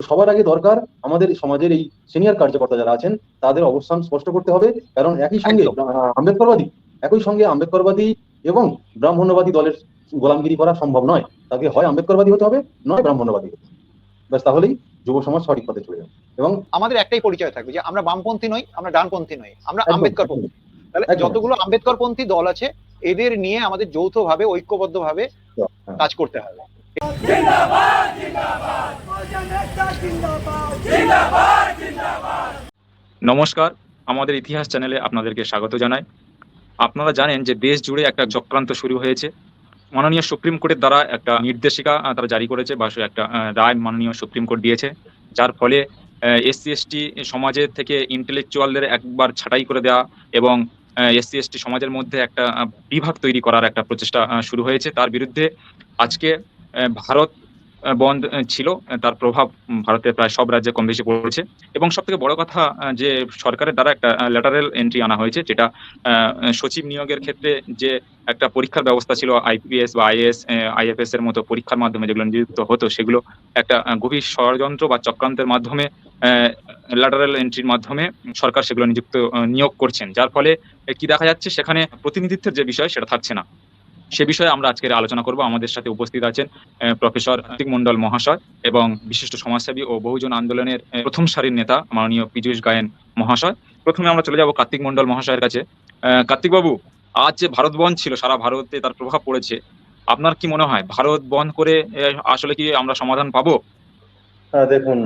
সবার আগে দরকার আমাদের সমাজের এই সিনিয়র কার্যকর্তা যারা আছেন তাদের অবস্থান স্পষ্ট করতে হবে। কারণ একদম একই সঙ্গে আম্বেদকরবাদী এবং ব্রাহ্মণ্যবাদী দলের গোলামগিরি করা সম্ভব নয়। তাকে হয় আম্বেদকরবাদী হতে হবে, নয় ব্রাহ্মণ্যবাদী হতে হবে। ব্যাস, তাহলেই যুব সমাজ সঠিক পথে চলে যাবে। এবং আমাদের একটাই পরিচয় থাকবে যে আমরা বামপন্থী নই, আমরা ডানপন্থী নই, আমরা একদম আম্বেদকরপন্থী। তাহলে একদম যতগুলো আম্বেদকরপন্থী দল আছে এদের নিয়ে আমাদের যৌথভাবে ঐক্যবদ্ধভাবে হ্যাঁ। কাজ করতে হবে। নমস্কার, আমাদের ইতিহাস চ্যানেলে আপনাদেরকে স্বাগত জানাই। আপনারা জানেন যে দেশ জুড়ে একটা চক্রান্ত শুরু হয়েছে। মাননীয় সুপ্রিম কোর্টের দ্বারা একটা নির্দেশিকা তারা জারি করেছে, বা একটা রায় মাননীয় সুপ্রিম কোর্ট দিয়েছে, যার ফলে এসসি এসটি সমাজের থেকে ইন্টেলেকচুয়ালদের একবার ছাঁটাই করে দেওয়া এবং এসসি এসটি সমাজের মধ্যে একটা বিভাগ তৈরি করার একটা প্রচেষ্টা শুরু হয়েছে। তার বিরুদ্ধে আজকে ভারত বন্ধ ছিল, তার প্রভাব ভারতের প্রায় সব রাজ্যে কম বেশি পড়েছে। এবং সব থেকে বড় কথা, যে সরকারের দ্বারা একটা ল্যাটারাল এন্ট্রি আনা হয়েছে, যেটা সচিব নিয়োগের ক্ষেত্রে যে একটা পরীক্ষার ব্যবস্থা ছিল, আইপিএস বা আইএএস আইএফএস এর মতো পরীক্ষার মাধ্যমে যেগুলো নিযুক্ত হতো, সেগুলো একটা গভীর ষড়যন্ত্র বা চক্রান্তের মাধ্যমে ল্যাটারাল এন্ট্রির মাধ্যমে সরকার সেগুলো নিয়োগ করছেন। যার ফলে কি দেখা যাচ্ছে, সেখানে প্রতিনিধিত্বের যে বিষয় সেটা থাকছে না। সে বিষয়ে আমরা আজকের আলোচনা করব। আমাদের সাথে উপস্থিত আছেন প্রফেসর কার্তিক মন্ডল মহাশয় এবং বিশিষ্ট সমাজসেবী ও বহুজন আন্দোলনের প্রথম সারির নেতা মাননীয় পীযূষ গায়েন মহাশয়। প্রথমে আমরা চলে যাব কার্তিক মন্ডল মহাশয়ের কাছে। কার্তিক বাবু, আজ যে ভারত বন্ধ ছিল, সারা ভারতে তার প্রভাব পড়েছে। আপনার কি মনে হয়, ভারত বন্ধ করে আসলে কি আমরা সমাধান পাবো? দেখুন,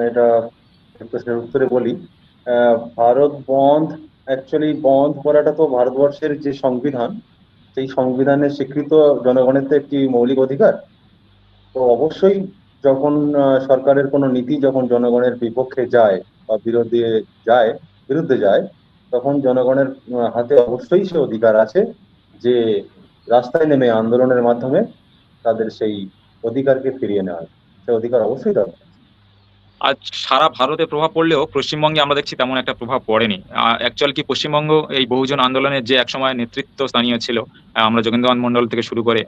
এটা প্রশ্নের উত্তরে বলি। ভারত বন্ধ, অ্যাকচুয়ালি বন্ধ করাটা তো ভারতবর্ষের যে সংবিধান, সেই সংবিধানে স্বীকৃত জনগণের তো একটি মৌলিক অধিকার। তো অবশ্যই যখন সরকারের কোনো নীতি যখন জনগণের বিপক্ষে যায় বা বিরুদ্ধে যায়, তখন জনগণের হাতে অবশ্যই সে অধিকার আছে যে রাস্তায় নেমে আন্দোলনের মাধ্যমে তাদের সেই অধিকারকে ফিরিয়ে নেওয়া। সে অধিকার অবশ্যই দরকার। আজ সারা ভারতে প্রভাব পড়লেও পশ্চিমবঙ্গে আমরা দেখছি তেমন একটা প্রভাব পড়েনি। অ্যাকচুয়াল কি পশ্চিমবঙ্গ এই বহুজন আন্দোলনের যে একসময় নেতৃত্ব স্থানীয় ছিল, আমরা যোগেন্দ্রনাথ মন্ডল থেকে শুরু করে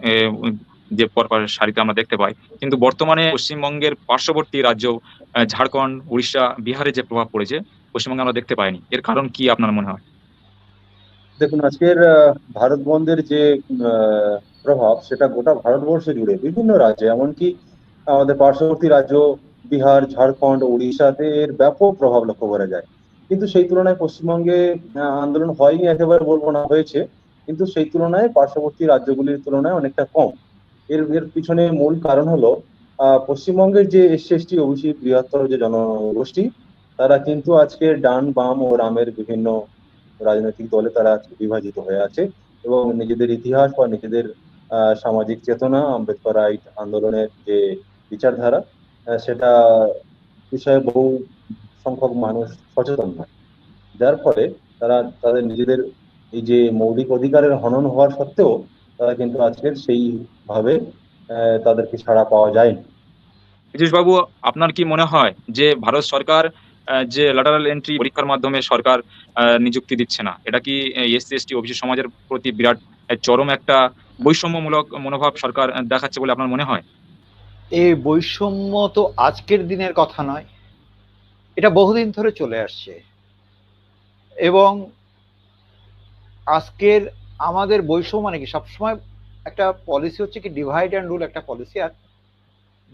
যে পরপর সারিতে আমরা দেখতে পাই, কিন্তু বর্তমানে পশ্চিমবঙ্গের পার্শ্ববর্তী রাজ্য ঝাড়খণ্ড, উড়িষ্যা, বিহারে যে প্রভাব পড়েছে, পশ্চিমবঙ্গে আমরা দেখতে পাইনি। এর কারণ কি আপনার মনে হয়? দেখুন, আজকের ভারত বন্ধের যে প্রভাব, সেটা গোটা ভারতবর্ষে জুড়ে বিভিন্ন রাজ্যে, এমনকি আমাদের পার্শ্ববর্তী রাজ্য বিহার, ঝাড়খণ্ড, উড়িষ্যাতে এর ব্যাপক প্রভাব লক্ষ্য করা যায়। কিন্তু সেই তুলনায় পশ্চিমবঙ্গে আন্দোলন হয়নি একেবারে বলবো না, হয়েছে, কিন্তু সেই তুলনায় পার্শ্ববর্তী রাজ্যগুলির তুলনায় অনেকটা কম। এর এর পিছনে মূল কারণ হলো পশ্চিমবঙ্গের যে এসসি এসটি ওবিসি বৃহত্তর যে জনগোষ্ঠী, তারা কিন্তু আজকে ডান বাম ও রামের বিভিন্ন রাজনৈতিক দলে তারা আজকে বিভাজিত হয়ে আছে এবং নিজেদের ইতিহাস বা নিজেদের সামাজিক চেতনা, আম্বেদকর রাইট আন্দোলনের যে বিচারধারা, সেটা বিষয়ে বহু সংখ্যক মানুষ সচেতন নয়। যার ফলে তারা তাদের নিজেদের এই যে মৌলিক অধিকারের হনন হওয়ার সত্ত্বেও তারা কিন্তু আজকের সেইভাবে তাদেরকে ছাড়া পাওয়া যায়নি। পীযূষ বাবু, আপনার কি মনে হয় যে ভারত সরকার যে ল্যাটারাল এন্ট্রি পরীক্ষার মাধ্যমে সরকার নিযুক্তি দিচ্ছে না, এটা কি এসসি এসটি ওবিসি সমাজের প্রতি বিরাট চরম একটা বৈষম্যমূলক মনোভাব সরকার দেখাচ্ছে বলে আপনার মনে হয়? এই বৈষম্য তো আজকের দিনের কথা নয়, এটা বহুদিন ধরে চলে আসছে। এবং আজকের আমাদের বৈষম্য মানে কি, সবসময় একটা পলিসি হচ্ছে কি ডিভাইড অ্যান্ড রুল একটা পলিসি। আর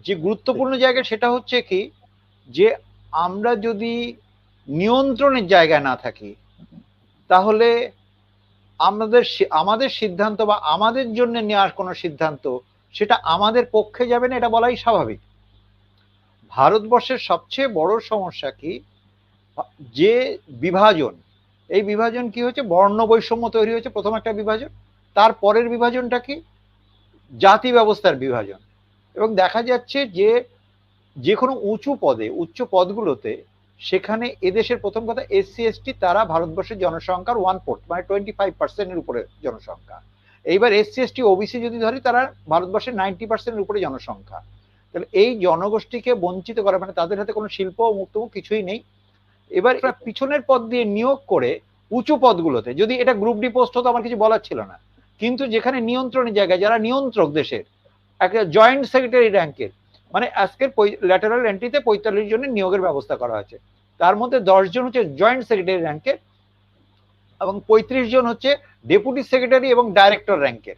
যে গুরুত্বপূর্ণ জায়গা সেটা হচ্ছে কি, যে আমরা যদি নিয়ন্ত্রণের জায়গায় না থাকি, তাহলে আমাদের সিদ্ধান্ত বা আমাদের জন্য নেওয়ার কোনো সিদ্ধান্ত সেটা আমাদের পক্ষে যাবে না, এটা বলাই স্বাভাবিক। ভারতবর্ষের সবচেয়ে বড় সমস্যা কি, যে বিভাজন, এই বিভাজন কি হচ্ছে, বর্ণ বৈষম্য তৈরি হয়েছে প্রথম একটা বিভাজন, তার পরের বিভাজনটা কি, জাতি ব্যবস্থার বিভাজন। এবং দেখা যাচ্ছে যে যে কোনো উচ্চ পদগুলোতে, সেখানে এদেশের প্রথম কথা এসসি এসটি তারা ভারতবর্ষের জনসংখ্যার 1/4 মানে 25% উপরে জনসংখ্যা। এইবার এসসি এসটি ওবিসি যদি ধরি, তারা ভারতবর্ষের 90% উপরে জনসংখ্যা। তাহলে এই জনগোষ্ঠীকে বঞ্চিত করা মানে তাদের হাতে কোনো শিল্প মুক্তমুখ কিছুই নেই। এবার পিছনের পদ দিয়ে নিয়োগ করে উঁচু পদগুলোতে, যদি এটা গ্রুপ ডি পোস্ট হতো আমার কিছু বলার ছিল না, কিন্তু যেখানে নিয়ন্ত্রণের জায়গায় যারা নিয়ন্ত্রক দেশের, একটা জয়েন্ট সেক্রেটারি র্যাঙ্কের, মানে আজকের ল্যাটারাল এন্ট্রিতে 45 জনের নিয়োগের ব্যবস্থা করা হয়েছে। তার মধ্যে 10 জন হচ্ছে জয়েন্ট সেক্রেটারি র্যাঙ্কের এবং 35 জন হচ্ছে ডেপুটি সেক্রেটারি এবং ডাইরেক্টর র্যাঙ্কের।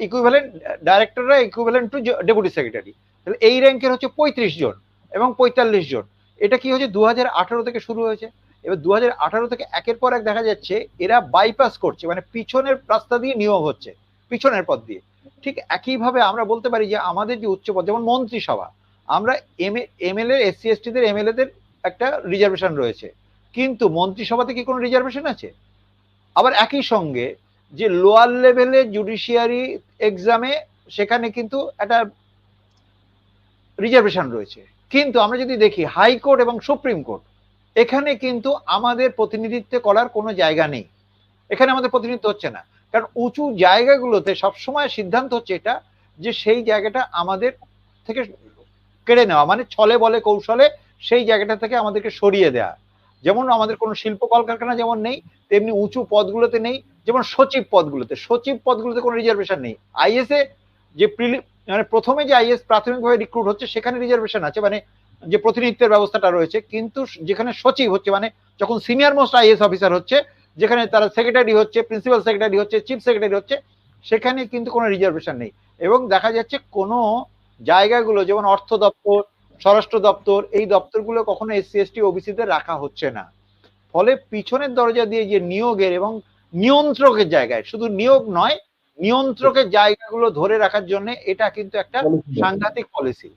ইকুইভ্যালেন্ট ডাইরেক্টররা ইকুইভ্যালেন্ট টু ডেপুটি সেক্রেটারি। তাহলে এই র্যাঙ্কের হচ্ছে 35 জন এবং 45 জন। এটা কি হচ্ছে 2018 থেকে শুরু হয়েছে। এবার 2018 থেকে একের পর এক দেখা যাচ্ছে এরা বাইপাস করছে, মানে পিছনের রাস্তা দিয়ে নিয়োগ হচ্ছে, পিছনের পথ দিয়ে। ঠিক একইভাবে আমরা বলতে পারি যে আমাদের যে উচ্চ পদ, যেমন মন্ত্রিসভা, আমরা এমএলএ এসসি এসটিদের এমএলএদের একটা রিজার্ভেশন রয়েছে, কিন্তু মন্ত্রিসভাতে কি কোনো রিজার্ভেশন আছে? আবার একই সঙ্গে যে লোয়ার লেভেলে জুডিশিয়ারি এক্সামে সেখানে কিন্তু একটা রিজার্ভেশন রয়েছে। কিন্তু আমরা যদি দেখি হাইকোর্ট এবং সুপ্রিম কোর্ট, এখানে কিন্তু আমাদের প্রতিনিধিত্ব করার কোনো জায়গা নেই, এখানে আমাদের প্রতিনিধিত্ব হচ্ছে না। কারণ উঁচু জায়গাগুলোতে সবসময় সিদ্ধান্ত হচ্ছে এটা যে সেই জায়গাটা আমাদের থেকে কেড়ে নেওয়া, মানে ছলে বলে কৌশলে সেই জায়গাটা থেকে আমাদেরকে সরিয়ে দেওয়া। যেমন আমাদের কোনো শিল্প কলকারখানা যেমন নেই, তেমনি উঁচু পদগুলোতে নেই। যেমন সচিব পদগুলোতে কোনো রিজার্ভেশন নেই। আইএস এ যে মানে প্রথমে যে আইএস প্রাথমিকভাবে রিক্রুট হচ্ছে সেখানে রিজার্ভেশন আছে, মানে যে প্রতিনিধিত্বের ব্যবস্থাটা রয়েছে। কিন্তু যেখানে সচিব হচ্ছে, মানে যখন সিনিয়র মোস্ট আইএস অফিসার হচ্ছে, যেখানে তারা সেক্রেটারি হচ্ছে, প্রিন্সিপাল সেক্রেটারি হচ্ছে, চিফ সেক্রেটারি হচ্ছে, সেখানে কিন্তু কোনো রিজার্ভেশন নেই। এবং দেখা যাচ্ছে কোনো জায়গাগুলো যেমন অর্থ দপ্তর, স্বরাষ্ট্র দপ্তর, এই দপ্তরগুলো কখনো এসসি এসটি ওবিসিদের রাখা হচ্ছে না। ফলে পিছনের দরজা দিয়ে যে নিয়োগের এবং নিয়ন্ত্রকের জায়গায়, শুধু নিয়োগ নয়, নিয়ন্ত্রকের জায়গাগুলো ধরে রাখার জন্য এটা কিন্তু একটা সাংঘাতিক পলিসি,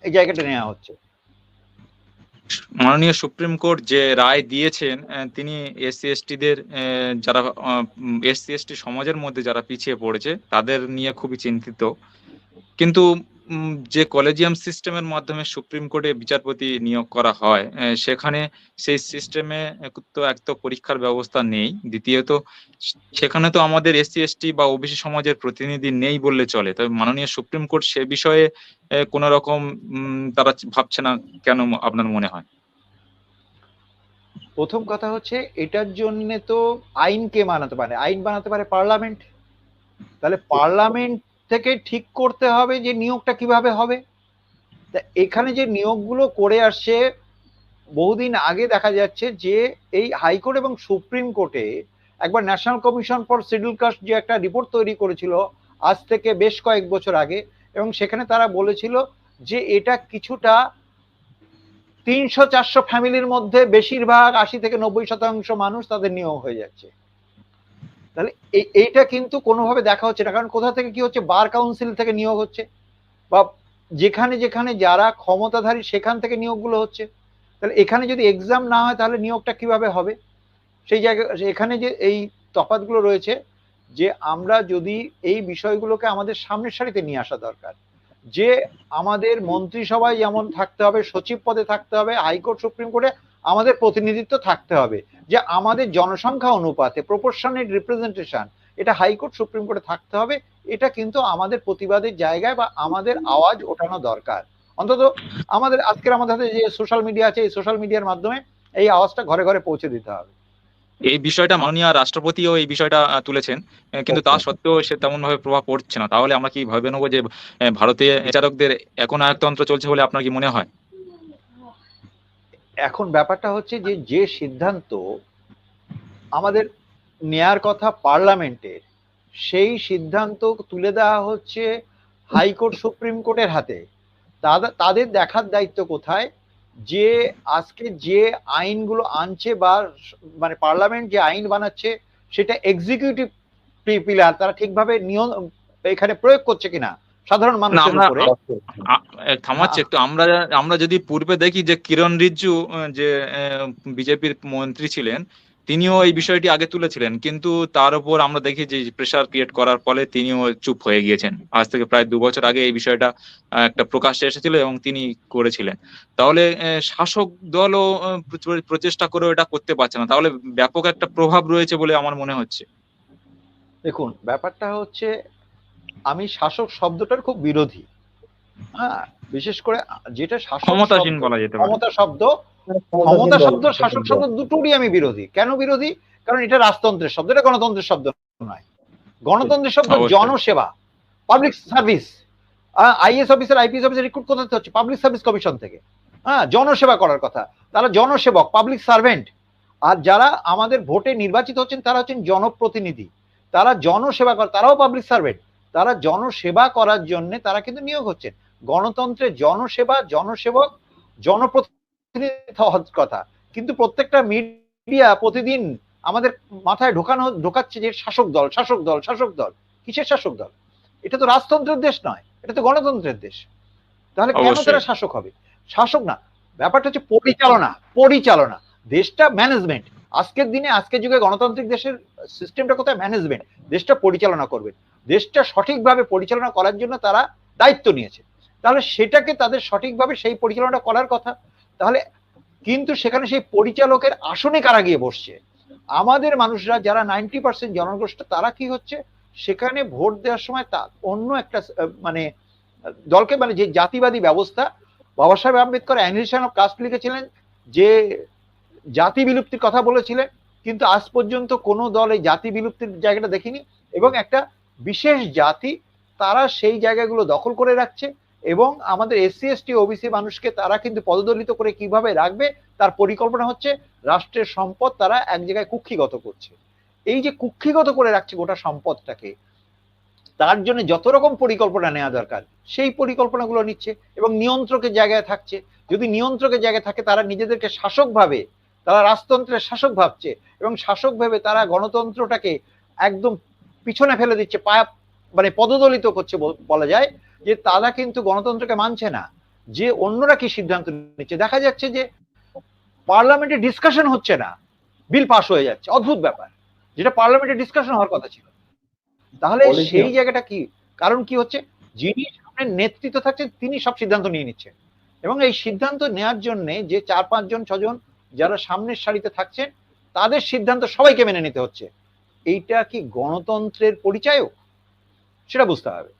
এই জায়গাটা নেওয়া হচ্ছে। মাননীয় সুপ্রিম কোর্ট যে রায় দিয়েছেন, তিনি এসসি এসটিদের যারা এসসি এসটি সমাজের মধ্যে যারা পিছিয়ে পড়েছে তাদের নিয়ে খুবই চিন্তিত। কিন্তু যে কলেজিয়াম সিস্টেমের মাধ্যমে সুপ্রিম কোর্টে বিচারপতি নিয়োগ করা হয়, সেখানে সেই সিস্টেমে তো এক তো পরীক্ষার ব্যবস্থা নেই, দ্বিতীয়ত সেখানে তো আমাদের এসসি এসটি বা ওবিসি সমাজের প্রতিনিধি নেই বললে চলে। তবে মাননীয় সুপ্রিম কোর্ট সে বিষয়ে কোন রকম তারা ভাবছে না কেন আপনার মনে হয়? প্রথম কথা হচ্ছে এটার জন্য তো আইনকে বানাতে পারে, আইন বানাতে পারে পার্লামেন্ট। তাহলে পার্লামেন্ট থেকে ঠিক করতে হবে যে নিয়োগটা কিভাবে হবে। তা এখানে যে নিয়োগগুলো করে আসছে বহুদিন আগে, দেখা যাচ্ছে যে এই হাইকোর্ট এবং সুপ্রিম কোর্টে একবার national commission for schedule caste যে একটা রিপোর্ট তৈরি করেছিল আজ থেকে বেশ কয়েক বছর আগে, এবং সেখানে তারা বলেছিল যে এটা কিছুটা 300-400 ফ্যামিলির মধ্যে বেশিরভাগ 80 থেকে 90% মানুষ তাদের নিয়োগ হয়ে যাচ্ছে। তাহলে এইটা কিন্তু কোনোভাবে দেখা হচ্ছে না। কারণ কোথা থেকে কি হচ্ছে, বার কাউন্সিল থেকে নিয়োগ হচ্ছে, বা যেখানে যেখানে যারা ক্ষমতাধারী সেখান থেকে নিয়োগগুলো হচ্ছে। তাহলে এখানে যদি এক্সাম না হয় তাহলে নিয়োগটা কিভাবে হবে? সেই জায়গায় এখানে যে এই তফাৎগুলো রয়েছে, যে আমরা যদি এই বিষয়গুলোকে আমাদের সামনের সারিতে নিয়ে আসা দরকার, যে আমাদের মন্ত্রিসভায় যেমন থাকতে হবে, সচিব পদে থাকতে হবে, হাইকোর্ট সুপ্রিম কোর্টে আমাদের প্রতিনিধিত্ব থাকতে হবে, যে আমাদের জনসংখ্যা অনুপাতে প্রপোর্শনেট রিপ্রেজেন্টেশন এটা হাইকোর্ট সুপ্রিম কোর্টে থাকতে হবে। এটা কিন্তু আমাদের প্রতিবাদের জায়গায় বা আমাদের আওয়াজ ওঠানো দরকার। অন্তত আমাদের আজকের আমাদের হাতে যে সোশ্যাল মিডিয়া আছে, এই সোশ্যাল মিডিয়ার মাধ্যমে এই আওয়াজটা ঘরে ঘরে পৌঁছে দিতে হবে। এই বিষয়টা মাননীয় রাষ্ট্রপতিও এই বিষয়টা তুলেছেন, কিন্তু তা সত্ত্বেও সে তেমন ভাবে প্রভাব পড়ছে না। তাহলে আমরা কি ভেবে নেবো যে ভারতে বিচারকদের একনায়কতন্ত্র চলছে বলে আপনার কি মনে হয়? এখন ব্যাপারটা হচ্ছে যে যে সিদ্ধান্ত আমাদের নেয়ার কথা পার্লামেন্টের, সেই সিদ্ধান্ত তুলে দেওয়া হচ্ছে হাইকোর্ট সুপ্রিম কোর্টের হাতে। তাদের দেখার দায়িত্ব কোথায়, যে আজকে যে আইনগুলো আনছে বা মানে পার্লামেন্ট যে আইন বানাচ্ছে সেটা এক্সিকিউটিভ পিলার তারা ঠিকভাবে নিয়ম এখানে প্রয়োগ করছে কিনা সাধারণ মানুষের উপরে। থামাচ্ছি একটু। আমরা যদি পূর্বে দেখি যে কিরণ রিজিজু যে বিজেপির মন্ত্রী ছিলেন, তিনিও এই বিষয়টি আগে তুলেছিলেন, কিন্তু তার উপর আমরা দেখি যে প্রেসার ক্রিয়েট করার ফলে তিনিও চুপ হয়ে গিয়েছেন। আজ থেকে প্রায় 2 বছর আগে এই বিষয়টা একটা প্রকাশ্যে এসেছিল এবং তিনি করেছিলেন। তাহলে শাসক দলও প্রচেষ্টা করেও এটা করতে পারছে না, তাহলে ব্যাপক একটা প্রভাব রয়েছে বলে আমার মনে হচ্ছে। দেখুন, ব্যাপারটা হচ্ছে আমি শাসক শব্দটার খুব বিরোধী। হ্যাঁ, বিশেষ করে যেটা শাসক ক্ষমতাসীন বলা যেতে পারে। ক্ষমতা শব্দ, শাসক শব্দ দুটোরই আমি বিরোধী। কেন বিরোধী? কারণ এটা রাজতন্ত্রের শব্দ, এটা গণতন্ত্রের শব্দ নয়। গণতন্ত্রের শব্দ জনসেবা, public service. IAS officer IPS officer recruit করতে হচ্ছে পাবলিক সার্ভিস কমিশন থেকে। হ্যাঁ, জনসেবা করার কথা, তারা জনসেবক, পাবলিক সার্ভেন্ট। আর যারা আমাদের ভোটে নির্বাচিত হচ্ছেন তারা হচ্ছেন জনপ্রতিনিধি, তারা জনসেবা করে, তারাও পাবলিক সার্ভেন্ট। তারা জনসেবা করার জন্য তারা কিন্তু নিয়োগ হচ্ছেন। গণতন্ত্রে জনসেবা, জনসেবক, জনপ্রতিনিধি হওয়ার কথা। কিন্তু প্রত্যেকটা মিডিয়া প্রতিদিন আমাদের মাথায় ঢোকাচ্ছে যে শাসক দল, শাসক দল, শাসক দল। কিসের শাসক দল? এটা তো রাজতন্ত্রের দেশ নয়, এটা তো গণতন্ত্রের দেশ। তাহলে কেন অবশ্যই। তারা শাসক হবে? শাসক না, ব্যাপারটা হচ্ছে পরিচালনা। পরিচালনা, দেশটা ম্যানেজমেন্ট। আজকের দিনে, আজকের যুগে গণতান্ত্রিক দেশের সিস্টেমটা কোথায়? ম্যানেজমেন্ট। দেশটা পরিচালনা করবে, দেশটা সঠিকভাবে পরিচালনা করার জন্য তারা দায়িত্ব নিয়েছে। তাহলে সেটাকে তাদের সঠিকভাবে সেই পরিচালনা করার কথা। তাহলে কিন্তু সেখানে সেই পরিচালকের আসনে কারা গিয়ে বসছে? আমাদের মানুষরা যারা 90% জনগোষ্ঠী, তারা কি হচ্ছে সেখানে ভোট দেওয়ার সময় তা অন্য একটা মানে দলকে, মানে যে জাতিবাদী ব্যবস্থা, বাবা সাহেব আম্বেদকর অ্যানিহিলেশন অফ কাস্ট লিখেছিলেন, যে জাতি বিলুপ্তির কথা বলেছিলেন, কিন্তু আজ পর্যন্ত কোনো দল এই জাতি বিলুপ্তির জায়গাটা দেখিনি। এবং একটা বিশেষ জাতি, তারা সেই জায়গাগুলো দখল করে রাখছে, এবং আমাদের এসসি এসটি ওবিসি মানুষকে তারা কিন্তু পদদলিত করে কিভাবে রাখবে তার পরিকল্পনা হচ্ছে। রাষ্ট্রের সম্পদ তারা এক জায়গায় কুক্ষিগত করছে। এই যে কুক্ষিগত করে রাখছে গোটা সম্পদটাকে, তার জন্য যত রকম পরিকল্পনা নেওয়া দরকার সেই পরিকল্পনাগুলো নিচ্ছে, এবং নিয়ন্ত্রকের জায়গায় থাকছে। যদি নিয়ন্ত্রকের জায়গায় থাকে, তারা নিজেদেরকে শাসক ভাবে, তারা রাজতন্ত্রের শাসক ভাবছে, এবং শাসক ভেবে তারা গণতন্ত্রটাকে একদম পিছনে ফেলে দিচ্ছে, পায়া মানে পদদলিত করছে বলা যায়। যে তারা কিন্তু গণতন্ত্রকে মানছে না, যে অন্যরা কি সিদ্ধান্ত নিচ্ছে। দেখা যাচ্ছে যে পার্লামেন্টে ডিসকাশন হচ্ছে না, বিল পাস হয়ে যাচ্ছে। অদ্ভুত ব্যাপার, যেটা পার্লামেন্টে ডিসকাশন হওয়ার কথা ছিল। তাহলে সেই জায়গাটা কি? কারণ কি হচ্ছে, যিনি সামনে নেতৃত্ব থাকছেন তিনি সব সিদ্ধান্ত নিয়ে নিচ্ছেন, এবং এই সিদ্ধান্ত নেওয়ার জন্য যে 4-5 জন 6 জন যারা সামনের সারিতে থাকছেন, তাদের সিদ্ধান্ত সবাইকে মেনে নিতে হচ্ছে। এইটা কি গণতন্ত্রের পরিচয়ও? সেটা বুঝতে হবে।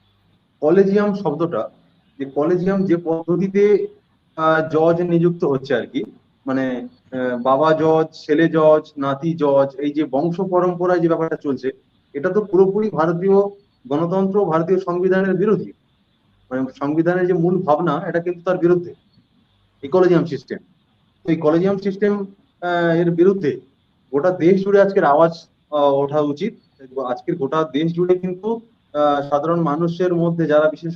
কলেজিয়াম শব্দটা, যে কলেজিয়াম যে পদ্ধতিতে জজ নিযুক্ত হচ্ছে আর কি, মানে বাবা জজ, ছেলে জজ, নাতি জজ, এই যে বংশ পরম্পরায় যে ব্যাপারটা চলছে, এটা তো পুরোপুরি ভারতীয় গণতন্ত্র, ভারতীয় সংবিধানের বিরোধী। মানে সংবিধানের যে মূল ভাবনা, এটা কিন্তু তার বিরুদ্ধে এই কলেজিয়াম সিস্টেম। তো এই কলেজিয়াম সিস্টেম এর বিরুদ্ধে গোটা দেশ জুড়ে আজকের আওয়াজ ওঠা উচিত। আজকের গোটা দেশ জুড়ে কিন্তু সাধারণ মানুষের মধ্যে যারা বিশেষ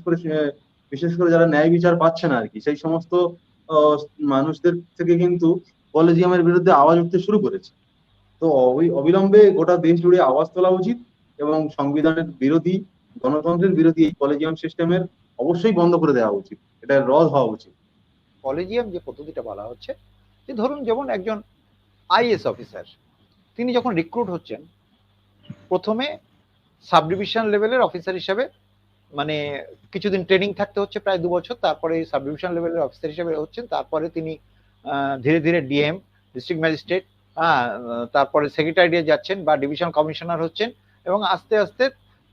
করে যারা ন্যায় বিচার পাচ্ছে না আর কি, সেই সমস্ত আহ, মানুষদের থেকে কিন্তু কলেজিয়ামের বিরুদ্ধে আওয়াজ উঠতে শুরু করেছে। তো অবিলম্বে গোটা দেশ জুড়ে আওয়াজ তোলা উচিত, এবং সংবিধানের বিরোধী, গণতন্ত্রের বিরোধী এই কলেজিয়াম সিস্টেমের অবশ্যই বন্ধ করে দেওয়া উচিত, এটা রদ হওয়া উচিত। কলেজিয়াম যে পদ্ধতিটা বলা হচ্ছে, যে ধরুন যেমন একজন আইএস অফিসার, তিনি যখন রিক্রুট হচ্ছেন, প্রথমে সাব ডিভিশন লেভেলের অফিসার হিসাবে, মানে কিছুদিন ট্রেনিং থাকতে হচ্ছে, প্রায় 2 বছর। তারপরে সাব ডিভিশন লেভেলের অফিসার হিসেবে হচ্ছেন। তারপরে তিনি ধীরে ধীরে ডিএম, ডিস্ট্রিক্ট ম্যাজিস্ট্রেট, তারপরে সেক্রেটারি যাচ্ছেন বা ডিভিশন কমিশনার হচ্ছেন, এবং আস্তে আস্তে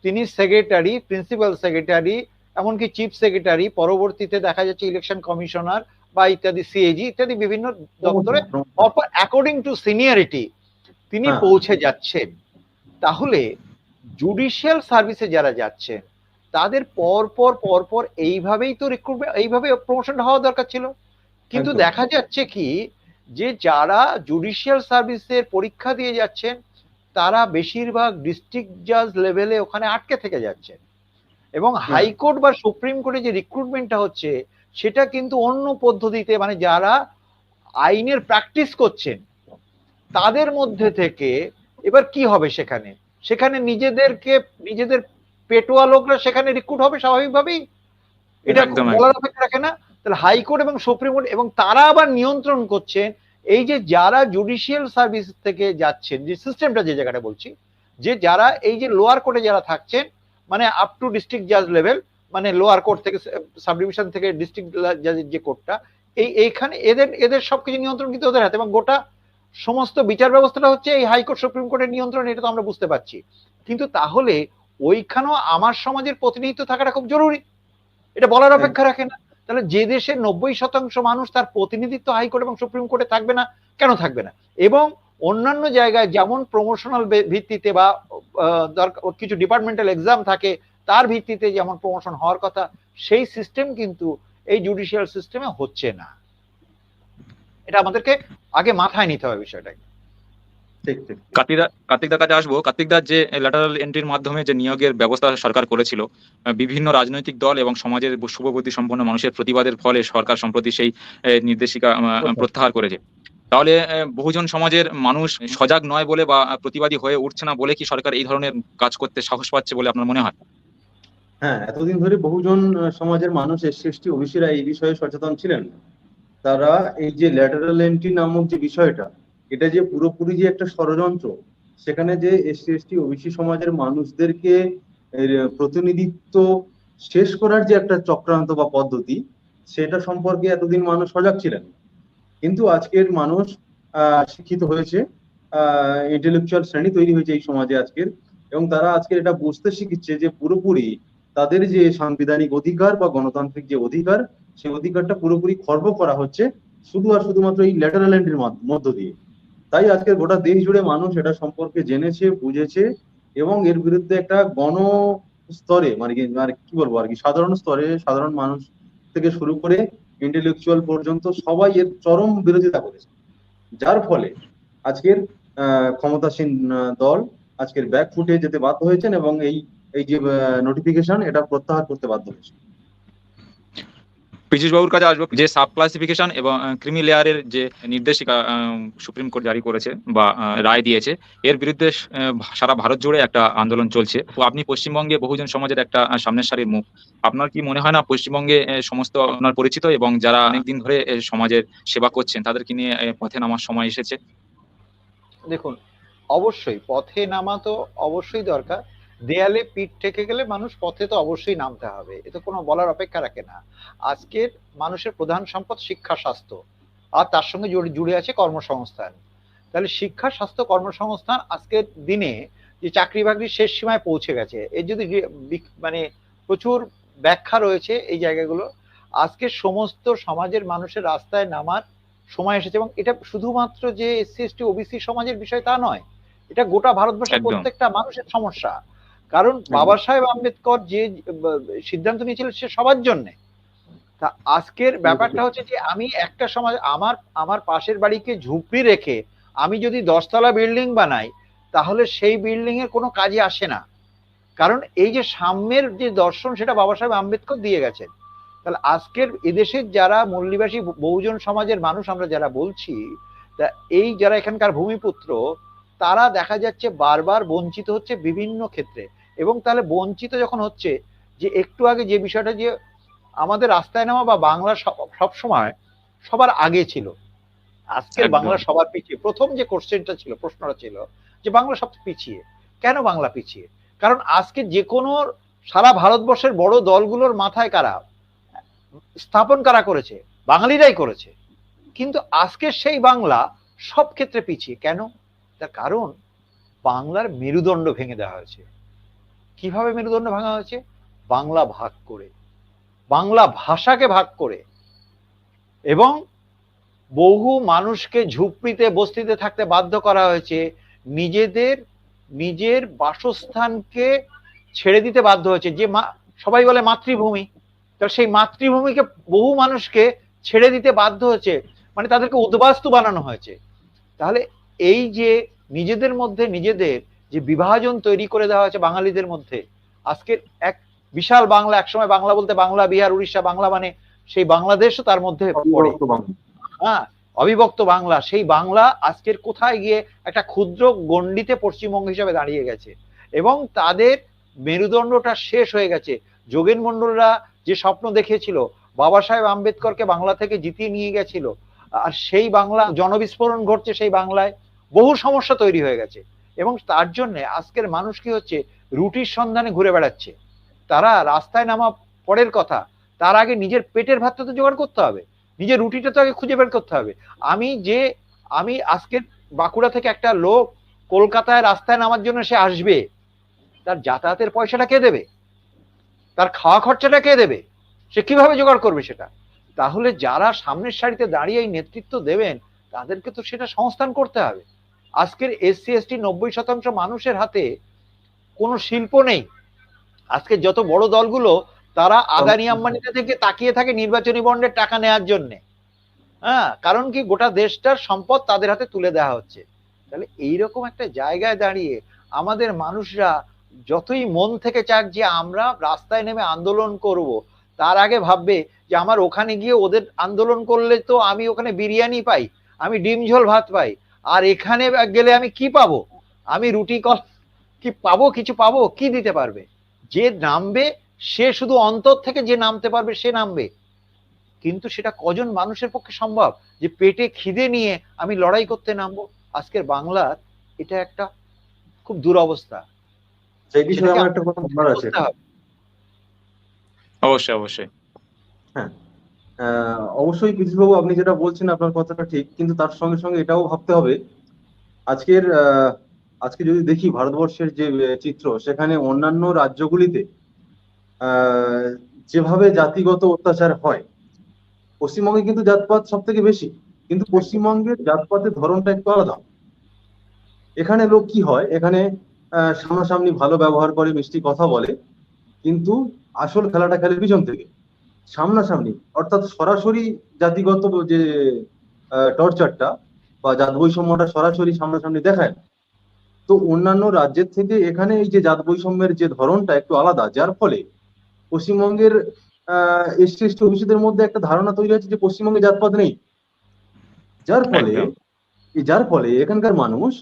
তিনি সেক্রেটারি, প্রিন্সিপাল সেক্রেটারি, এমনকি চিফ সেক্রেটারি, পরবর্তীতে দেখা যাচ্ছে ইলেকশন কমিশনার বা ইত্যাদি, সিএজি ইত্যাদি বিভিন্ন দপ্তরে অ্যাকর্ডিং টু সিনিয়রিটি তিনি পৌঁছে যাচ্ছেন। তাহলে জুডিশিয়াল সার্ভিসে যারা যাচ্ছেন, তাদের পর এইভাবেই তো রিক্রুটমেন্ট, এইভাবে প্রমোশন হওয়া দরকার ছিল। কিন্তু দেখা যাচ্ছে কি, যে যারা জুডিশিয়াল সার্ভিসের পরীক্ষা দিয়ে যাচ্ছেন, তারা বেশিরভাগ ডিস্ট্রিক্ট জাজ লেভেলে ওখানে আটকে থেকে যাচ্ছে, এবং হাইকোর্ট বা সুপ্রিম কোর্টে যে রিক্রুটমেন্টটা হচ্ছে, সেটা কিন্তু অন্য পদ্ধতিতে, মানে যারা আইনের প্র্যাকটিস করছেন তাদের মধ্যে থেকে। এবার কি হবে সেখানে? সেখানে নিজেদের পেটোয়া লোকরা সেখানে রিক্রুট হবে স্বাভাবিকভাবেই, এটা বলার অপেক্ষা রাখে না। তাহলে হাইকোর্ট এবং সুপ্রিম কোর্ট, এবং তারা আবার নিয়ন্ত্রণ করছেন এই যে যারা জুডিশিয়াল সার্ভিস থেকে যাচ্ছেন, যে সিস্টেমটা যে জায়গাটা বলছি, যে যারা এই যে লোয়ার কোর্টে যারা থাকছেন, মানে আপ টু ডিস্ট্রিক্ট জাজ লেভেল, মানে লোয়ার কোর্ট থেকে সাব ডিভিশন থেকে ডিস্ট্রিক্ট জাজের যে কোর্টটা, এইখানে এদের সবকিছু নিয়ন্ত্রণ কিন্তু ওদের হাতে, এবং গোটা সমস্ত বিচার ব্যবস্থাটা হচ্ছে এই হাইকোর্ট সুপ্রিম কোর্টের নিয়ন্ত্রণ। এটা তো আমরা বুঝতে পারছি। কিন্তু তাহলে ওইখানেও আমার সমাজের প্রতিনিধিত্ব থাকাটা খুব জরুরি, এটা বলার অপেক্ষা রাখে না। তাহলে যে দেশের 90% মানুষ, তার প্রতিনিধিত্ব হাইকোর্ট এবং সুপ্রিম কোর্টে থাকবে না, কেন থাকবে না? এবং অন্যান্য জায়গায় যেমন প্রমোশনাল ভিত্তিতে বা কিছু ডিপার্টমেন্টাল এক্সাম থাকে, তার ভিত্তিতে যেমন প্রমোশন হওয়ার কথা, সেই সিস্টেম কিন্তু এই জুডিশিয়াল সিস্টেমে হচ্ছে না। এটা আমাদেরকে আগে মাথায় নিতে হবে বিষয়টাকে। ঠিক ঠিক। কার্তিকদার কাছে আসবো। কার্তিকদার যে ল্যাটারাল এন্ট্রির মাধ্যমে যে নিয়োগের ব্যবস্থা সরকার করেছিল, বিভিন্ন রাজনৈতিক দল এবং সমাজের শুভবুদ্ধি সম্পন্ন মানুষের প্রতিবাদের ফলে সরকার সম্প্রতি সেই নির্দেশিকা প্রত্যাহার করেছে। তাহলে বহুজন সমাজের মানুষ সজাগ নয় বলে বা প্রতিবাদী হয়ে উঠছে না বলে কি সরকার এই ধরনের কাজ করতে সাহস পাচ্ছে বলে আপনার মনে হয়? হ্যাঁ, এতদিন ধরে বহুজন সমাজের মানুষ, এসসি এসটি ওবিসিরা এই বিষয়ে সচেতন ছিলেন না। তারা এই যে ল্যাটারাল এন্ট্রি নামক যে বিষয়টা, এটা যে পুরোপুরি যে একটা ষড়যন্ত্র, সেখানে যে এসসি এসটি ওবিসি সমাজের মানুষদেরকে এর প্রতিনিধিত্ব শেষ করার যে একটা চক্রান্ত বা পদ্ধতি, সেটা সম্পর্কে এতদিন মানুষ সজাগ ছিলেন না। কিন্তু আজকের মানুষ শিক্ষিত হয়েছে, ইন্টেলেকচুয়াল শ্রেণী তৈরি হয়েছে এই সমাজে আজকের, এবং তারা আজকের এটা বুঝতে শিখছে যে পুরোপুরি তাদের যে সাংবিধানিক অধিকার বা গণতান্ত্রিক যে অধিকার, সেই অধিকারটা পুরোপুরি খর্ব করা হচ্ছে শুধু আর শুধুমাত্র এই ল্যাটারাল এন্ট্রির মধ্য দিয়ে। তাই আজকের গোটা দেশ জুড়ে মানুষ এটা সম্পর্কে জেনেছে, বুঝেছে, এবং এর বিরুদ্ধে একটা গণ স্তরে, মানে কি বলবো আর কি, সাধারণ স্তরে সাধারণ মানুষ থেকে শুরু করে ইন্টেলেকচুয়াল পর্যন্ত সবাই এর চরম বিরোধিতা করেছে। যার ফলে আজকের ক্ষমতাসীন দল আজকের ব্যাক ফুটে যেতে বাধ্য হয়েছেন এবং এই যে নোটিফিকেশন, এটা প্রত্যাহার করতে বাধ্য হয়েছে। পীযূষ বাবুর কাছে আসবো। যে সাব ক্লাসিফিকেশন এবং ক্রিমি লেয়ারের যে নির্দেশিকা সুপ্রিম কোর্ট জারি করেছে বা রায় দিয়েছে, এর বিরুদ্ধে সারা ভারত জুড়ে একটা আন্দোলন চলছে। তো আপনি পশ্চিমবঙ্গে বহুজন সমাজের একটা সামনের সারির মুখ, আপনার কি মনে হয় না পশ্চিমবঙ্গে সমস্ত আপনার পরিচিত এবং যারা অনেকদিন ধরে সমাজের সেবা করছেন তাদেরকে নিয়ে পথে নামার সময় এসেছে? দেখুন, অবশ্যই পথে নামা তো অবশ্যই দরকার। দেয়ালে পিঠ ঠেকে গেলে মানুষ পথে তো অবশ্যই নামতে হবে, এ তো কোনো বলার অপেক্ষা রাখে না। আজকের মানুষের প্রধান সম্পদ শিক্ষা, স্বাস্থ্য, আর তার সঙ্গে জুড়ে আছে কর্মসংস্থান। তাহলে শিক্ষা, স্বাস্থ্য, কর্মসংস্থান আজকের দিনে যে চাকরি বাকরির শেষ সীমায় পৌঁছে গেছে, এর যদি মানে প্রচুর ব্যাখ্যা রয়েছে এই জায়গাগুলো। আজকে সমস্ত সমাজের মানুষের রাস্তায় নামার সময় এসেছে, এবং এটা শুধুমাত্র যে এসসি এসটি ওবিসি সমাজের বিষয় তা নয়, এটা গোটা ভারতবর্ষের প্রত্যেকটা মানুষের সমস্যা। কারণ বাবা সাহেব আম্বেদকর যে সিদ্ধান্ত নিয়েছিলেন সে সবার জন্য। তা আজকের ব্যাপারটা হচ্ছে যে আমি একটা সমাজ, আমার পাশের বাড়িকে ঝুপড়ি রেখে আমি যদি 10তলা বিল্ডিং বানাই, তাহলে সেই বিল্ডিং এর কোনো কাজে আসে না। কারণ এই যে সাম্যের যে দর্শন, সেটা বাবা সাহেব আম্বেদকর দিয়ে গেছেন। তাহলে আজকের এদেশের যারা মূল্যবাসী বহুজন সমাজের মানুষ আমরা যারা বলছি, তা এই যারা এখানকার ভূমিপুত্র, তারা দেখা যাচ্ছে বারবার বঞ্চিত হচ্ছে বিভিন্ন ক্ষেত্রে। এবং তাহলে বঞ্চিত যখন হচ্ছে, যে একটু আগে যে বিষয়টা, যে আমাদের রাস্তায় নামা বা বাংলা সবসময় সবার আগে ছিল, আজকের বাংলা সবার পিছিয়ে। প্রথম যে কোশ্চেনটা ছিল, প্রশ্নটা ছিল যে বাংলা সব পিছিয়ে কেন? বাংলা পিছিয়ে কারণ আজকে যে কোনো সারা ভারতবর্ষের বড় দলগুলোর মাথায় কারা স্থাপন কারা করেছে? বাঙালিরাই করেছে। কিন্তু আজকে সেই বাংলা সব ক্ষেত্রে পিছিয়ে কেন? তার কারণ বাংলার মেরুদণ্ড ভেঙে দেওয়া হয়েছে। কিভাবে মেরুদণ্ড ভাঙা হয়েছে? বাংলা ভাগ করে, বাংলা ভাষাকে ভাগ করে, এবং বহু মানুষকে ঝুপড়িতে বস্তিতে থাকতে বাধ্য করা হয়েছে। নিজের বাসস্থানকে ছেড়ে দিতে বাধ্য হয়েছে। যে সবাই বলে মাতৃভূমি, তাহলে সেই মাতৃভূমিকে বহু মানুষকে ছেড়ে দিতে বাধ্য হয়েছে, মানে তাদেরকে উদ্বাস্তু বানানো হয়েছে। তাহলে এই যে নিজেদের মধ্যে নিজেদের যে বিভাজন তৈরি করে দেওয়া হয়েছে বাঙালিদের মধ্যে, আজকের এক বিশাল বাংলা, একসময় বাংলা বলতে বাংলা, বিহার, উড়িষ্যা বাংলা, মানে সেই বাংলাদেশও তার মধ্যে পড়ে। হ্যাঁ, অবিভক্ত বাংলা, সেই বাংলা আজকের কোথায় গিয়ে একটা ক্ষুদ্র গণ্ডিতে পশ্চিমবঙ্গ হিসাবে দাঁড়িয়ে গেছে, এবং তাদের মেরুদণ্ডটা শেষ হয়ে গেছে। যোগেন মন্ডলরা যে স্বপ্ন দেখেছিল, বাবা সাহেব আম্বেদকরকে বাংলা থেকে জিতিয়ে নিয়ে গেছিল, আর সেই বাংলা জনবিস্ফোরণ ঘটছে, সেই বাংলায় বহু সমস্যা তৈরি হয়ে গেছে। এবং তার জন্য আজকের মানুষ কি হচ্ছে, রুটির সন্ধানে ঘুরে বেড়াচ্ছে। তারা রাস্তায় নামা পরের কথা, তার আগে নিজের পেটের ভাতটা তো জোগাড় করতে হবে, নিজের রুটিটা তো আগে খুঁজে বের করতে হবে। আমি আজকে বাঁকুড়া থেকে একটা লোক কলকাতায় রাস্তায় নামার জন্য সে আসবে, তার যাতায়াতের পয়সাটা কে দেবে? তার খাওয়া খরচাটা কে দেবে? সে কিভাবে জোগাড় করবে সেটা? তাহলে যারা সামনের সারিতে দাঁড়িয়ে এই নেতৃত্ব দেবেন, তাদেরকে তো সেটা সংস্থান করতে হবে। আজকের এসসি এসটি 90% মানুষের হাতে কোনো শিল্প নেই। আজকে যত বড় দলগুলো, তারা আদানি আম্বানিটা থেকে তাকিয়ে থাকে নির্বাচনী বন্ডের টাকা নেওয়ার জন্য। হ্যাঁ, কারণ কি গোটা দেশটার সম্পদ তাদের হাতে তুলে দেওয়া হচ্ছে। তাহলে এইরকম একটা জায়গায় দাঁড়িয়ে আমাদের মানুষরা যতই মন থেকে চাক যে আমরা রাস্তায় নেমে আন্দোলন করব, তার আগে ভাববে যে আমার ওখানে গিয়ে ওদের আন্দোলন করলে তো আমি ওখানে বিরিয়ানি পাই, আমি ডিম ঝোল ভাত পাই, আর এখানে গেলে আমি কি পাবো? আমি রুটি কল কি পাবো? কিছু পাবো? কি দিতে পারবে? যে নামবে সে শুধু অন্তর থেকে যে নামতে পারবে সে নামবে, কিন্তু সেটা কজন মানুষের পক্ষে সম্ভব যে পেটে খিদে নিয়ে আমি লড়াই করতে নামবো? আজকের বাংলার এটা একটা খুব দুরবস্থা। সেই বিষয়ে সেটাকে আমার একটা কথা বলার আছে। বুঝতে হবে। অবশ্যই অবশ্যই। হ্যাঁ, অবশ্যই পীযূষবাবু, আপনি যেটা বলছেন আপনার কথাটা ঠিক, কিন্তু তার সঙ্গে সঙ্গে এটাও ভাবতে হবে আজকের আজকে যদি দেখি ভারতবর্ষের যে চিত্র, সেখানে অন্যান্য রাজ্যগুলিতে আহ, যেভাবে জাতিগত অত্যাচার হয়, পশ্চিমবঙ্গে কিন্তু জাতপাত সব থেকে বেশি, কিন্তু পশ্চিমবঙ্গের জাতপাতের ধরনটা একটু আলাদা। এখানে লোক কি হয়, এখানে সামনাসামনি ভালো ব্যবহার করে, মিষ্টি কথা বলে, কিন্তু আসল খেলাটা খেলে পিছন থেকে। সামনাসামনি অর্থাৎ সরাসরি জাতিগত যে টর্চারটা বা জাত বৈষম্যটা সরাসরি সামনাসামনি দেখায় না। তো অন্যান্য রাজ্যের থেকে এখানে এই যে জাত বৈষম্যের যে ধরনটা একটু আলাদা, যার ফলে পশ্চিমবঙ্গের এসটি এসটি অফিসিদের মধ্যে একটা ধারণা তৈরি হয়েছে যে পশ্চিমবঙ্গে জাতপাত নেই। যার ফলে একদম। এখানকার মানুষ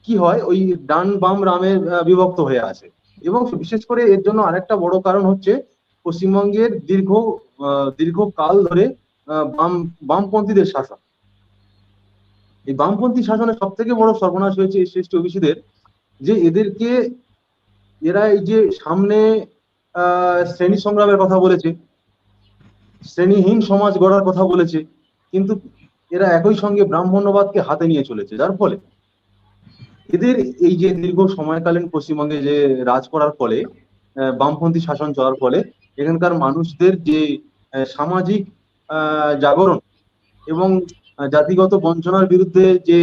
কি হয়, ওই ডান বাম রামে বিভক্ত হয়ে আছে। এবং বিশেষ করে এর জন্য আরেকটা বড় কারণ হচ্ছে পশ্চিমবঙ্গের দীর্ঘকাল ধরে বামপন্থীদের শাসন। এই বামপন্থী শাসনের সব থেকে বড় সর্বনাশ হয়েছে এসসি এসটি ওবিসিদের, যে এরা এই যে সামনে শ্রেণী সংগ্রামের কথা বলেছে, শ্রেণীহীন সমাজ গড়ার কথা বলেছে, কিন্তু এরা একই সঙ্গে ব্রাহ্মণ্যবাদকে হাতে নিয়ে চলেছে। যার ফলে এদের এই যে দীর্ঘ সময়কালীন পশ্চিমবঙ্গে যে রাজ করার ফলে, বামপন্থী শাসন চলার ফলে এখানকার মানুষদের যে সামাজিক জাগরণ এবং জাতিগত বঞ্চনার বিরুদ্ধে যে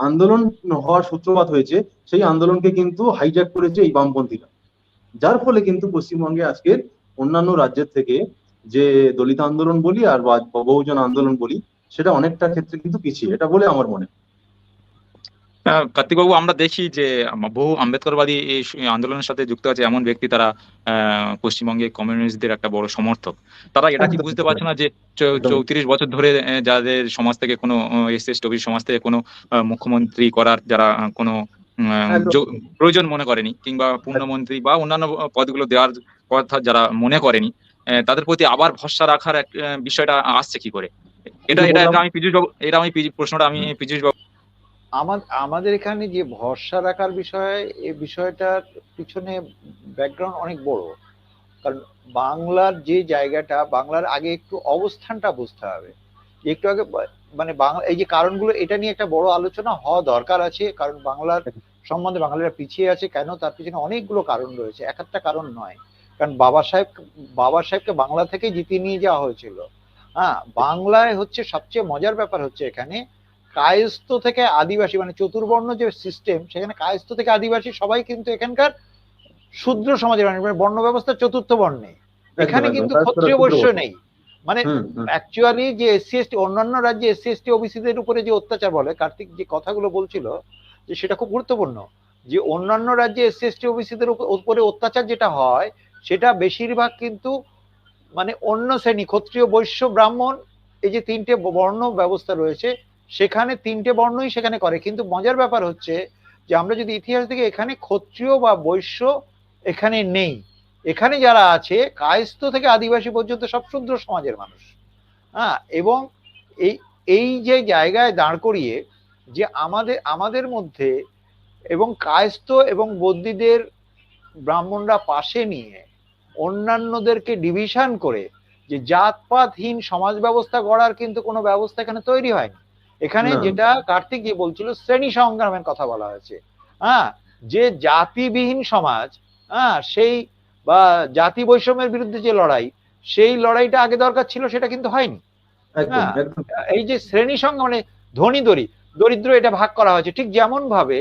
আন্দোলন হওয়ার সূত্রপাত হয়েছে, সেই আন্দোলনকে কিন্তু হাইজ্যাক করেছে এই বামপন্থীরা। যার ফলে কিন্তু পশ্চিমবঙ্গে আজকের অন্যান্য রাজ্যের থেকে যে দলিত আন্দোলন বলি আর বহুজন আন্দোলন বলি, সেটা অনেকটা ক্ষেত্রে কিন্তু পিছিয়ে, এটা বলে আমার মনে হয়। কার্তিকবাবু, আমরা দেখি যে বহু আম্বেদকরবাদী এই আন্দোলনের সাথে যুক্ত আছে এমন ব্যক্তি, তারা পশ্চিমবঙ্গে কমিউনিস্টদের একটা বড় সমর্থক। তারা এটা কি একদম বুঝতে পারছে না যে একদম 34 বছর ধরে যাদের সমাজ থেকে কোনো এসসি এসটি সমাজ থেকে কোনো মুখ্যমন্ত্রী করার যারা কোনো একদম প্রয়োজন মনে করেনি, কিংবা পূর্ণমন্ত্রী বা অন্যান্য পদগুলো দেওয়ার কথা যারা মনে করেনি, তাদের প্রতি আবার ভরসা রাখার এক বিষয়টা আসছে কি করে? এটা যে এটা বললাম, এটা আমি পীযূষ বাবু, প্রশ্নটা আমি পীযূষ বাবু। আমাদের এখানে যে ভরসা রাখার বিষয়, এই বিষয়টার পিছনে ব্যাকগ্রাউন্ড অনেক বড়। কারণ বাংলার যে জায়গাটা, বাংলার আগে একটু অবস্থানটা বুঝতে হবে। একটু আগে মানে বাংলা এই যে কারণগুলো, এটা নিয়ে একটা বড় আলোচনা হওয়া দরকার আছে। কারণ বাংলার সম্বন্ধে বাঙালিরা পিছিয়ে আছে কেন, তার পিছনে অনেকগুলো কারণ রয়েছে, এক একটা কারণ নয়। কারণ বাবা সাহেবকে বাংলা থেকে জিতিয়ে নিয়ে যাওয়া হয়েছিল। হ্যাঁ, বাংলায় হচ্ছে সবচেয়ে মজার ব্যাপার হচ্ছে এখানে কায়স্থ থেকে আদিবাসী, মানে চতুর্বর্ণ যে সিস্টেম, সেখানে কায়স্থ থেকে আদিবাসী সবাই কিন্তু এখানকার শূদ্র সমাজের, মানে বর্ণ ব্যবস্থা চতুর্থ বর্ণে। এখানে কিন্তু ক্ষত্রিয় বৈশ্য নেই। মানে অ্যাকচুয়ালি যে এসসি এসটি, অন্যান্য রাজ্যে এসসি এসটি ওবিসিদের উপরে যে অত্যাচার বলে, কার্তিক যে কথাগুলো বলছিল, যে সেটা খুব গুরুত্বপূর্ণ। যে অন্যান্য রাজ্যে এসসি এসটি ওবিসিদের উপরে অত্যাচার যেটা হয়, সেটা বেশিরভাগ কিন্তু মানে অন্য শ্রেণী, ক্ষত্রিয় বৈশ্য ব্রাহ্মণ, এই যে তিনটে বর্ণ ব্যবস্থা রয়েছে, সেখানে তিনটে বর্ণই সেখানে করে। কিন্তু মজার ব্যাপার হচ্ছে যে আমরা যদি ইতিহাস থেকে, এখানে ক্ষত্রিয় বা বৈশ্য এখানে নেই। এখানে যারা আছে কায়স্থ থেকে আদিবাসী পর্যন্ত সব শূদ্র সমাজের মানুষ। হ্যাঁ, এবং এই এই যে জায়গায় দাঁড় করিয়ে যে আমাদের মধ্যে এবং কায়স্থ এবং বদ্যীদের ব্রাহ্মণরা পাশে নিয়ে অন্যান্যদেরকে ডিভিশন করে যে জাতপাতহীন সমাজ ব্যবস্থা গড়ার কিন্তু কোনো ব্যবস্থা এখানে তৈরি হয়নি। এখানে যেটা কার্তিক যে বলছিল, শ্রেণী সংগ্রামের কথা বলা হয়েছে। হ্যাঁ, যে জাতিবিহীন সমাজ, হ্যাঁ, সেই বা জাতি বৈষম্যের বিরুদ্ধে যে লড়াই, সেই লড়াইটা আগে দরকার ছিল, সেটা কিন্তু হয়নি। হ্যাঁ, এই যে শ্রেণী সংগ্রাম, মানে ধনী দরিদ্র এটা ভাগ করা হয়েছে। ঠিক যেমন ভাবে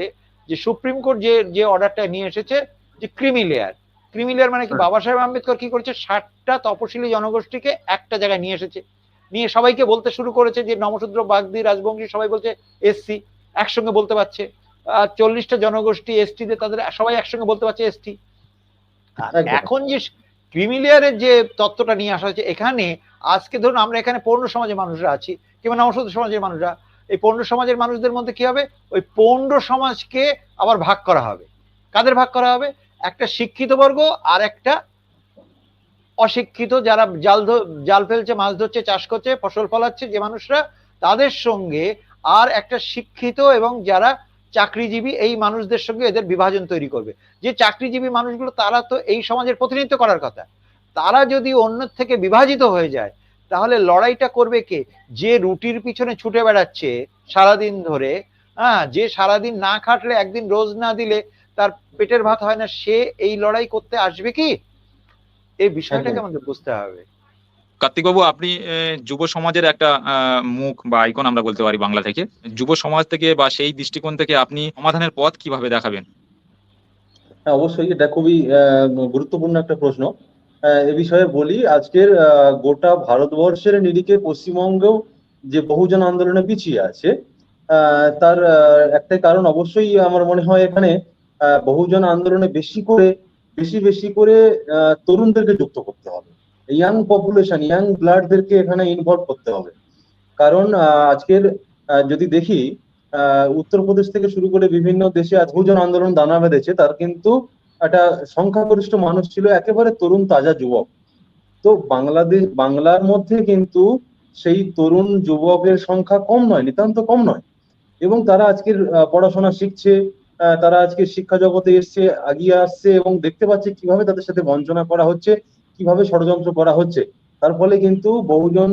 যে সুপ্রিম কোর্ট যে অর্ডারটা নিয়ে এসেছে যে ক্রিমি লেয়ার, ক্রিমিলিয়ার মানে কি, হ্যাঁ। বাবা সাহেব আম্বেদকর কি করেছে, 60টা তপশিলি জনগোষ্ঠীকে একটা জায়গায় নিয়ে এসেছে, নিয়ে সবাইকে বলতে শুরু করেছে যে নমশূদ্র, বাগদি, রাজবংশী সবাই বলছে এসসি, একসঙ্গে বলতে পারছে। 40টা জনগোষ্ঠী এসটিদের, তাদের সবাই একসঙ্গে বলতে পারছে এসটি। আর একদম। এখন যে ক্রিমিলিয়ারের যে তত্ত্বটা নিয়ে আসা হয়েছে এখানে, আজকে ধরুন আমরা এখানে পৌর সমাজের মানুষরা আছি কিংবা নমশূদ্র সমাজের মানুষরা, এই পৌর সমাজের মানুষদের মধ্যে কি হবে, ওই পৌর সমাজকে আবার ভাগ করা হবে। কাদের ভাগ করা হবে, একটা শিক্ষিত বর্গ আর একটা অশিক্ষিত, যারা জাল ফেলছে, মাছ ধরছে, চাষ করছে, ফসল ফলাচ্ছে যে মানুষরা, তাদের সঙ্গে আর একটা শিক্ষিত এবং যারা চাকরিজীবী এই মানুষদের সঙ্গে এদের বিভাজন তৈরি করবে। যে চাকরিজীবী মানুষগুলো তারা তো এই সমাজের প্রতিনিধিত্ব করার কথা, তারা যদি অন্য থেকে বিভাজিত হয়ে যায় তাহলে লড়াইটা করবে কে, যে রুটির পিছনে ছুটে বেড়াচ্ছে সারাদিন ধরে, হ্যাঁ, যে সারাদিন না খাটলে, একদিন রোজ না দিলে তার পেটের ভাত হয় না, সে এই লড়াই করতে আসবে কি? এই বিষয়টাকে আমাদের বুঝতে হবে। কার্তিক বাবু, আপনি যুব সমাজের একটা মুখ বা আইকন আমরা বলতে পারি বাংলা থেকে। যুব সমাজ থেকে বা সেই দৃষ্টিকোণ থেকে আপনি সমাধানের পথ কিভাবে দেখাবেন? হ্যাঁ, অবশ্যই এটা খুবই গুরুত্বপূর্ণ একটা প্রশ্ন। এ বিষয়ে বলি, আজকের গোটা ভারতবর্ষের নিরিখে পশ্চিমবঙ্গেও যে বহুজন আন্দোলনে পিছিয়ে আছে, তার একটাই কারণ অবশ্যই আমার মনে হয় এখানে বহুজন আন্দোলনে বেশি বেশি করে তরুণদেরকে যুক্ত করতে হবে। ইয়াং পপুলেশন, ইয়াং ব্লাডদেরকে এখানে ইনভলভ করতে হবে। কারণ আজকের যদি দেখি, উত্তরপ্রদেশ থেকে শুরু করে বিভিন্ন দেশে আজ বহুজন আন্দোলন দানা বেঁধেছে, তার কিন্তু একটা সংখ্যাগরিষ্ঠ মানুষ ছিল একেবারে তরুণ তাজা যুবক। তো বাংলার মধ্যে কিন্তু সেই তরুণ যুবকের সংখ্যা কম নয়, নিতান্ত কম নয়। এবং তারা আজকের পড়াশোনা শিখছে, তারা আজকে শিক্ষা জগতে এসছে, আগিয়ে আসছে এবং দেখতে পাচ্ছে কিভাবে তাদের সাথে বঞ্চনা করা হচ্ছে, কিভাবে ষড়যন্ত্র করা হচ্ছে। তার ফলে কিন্তু বহুজন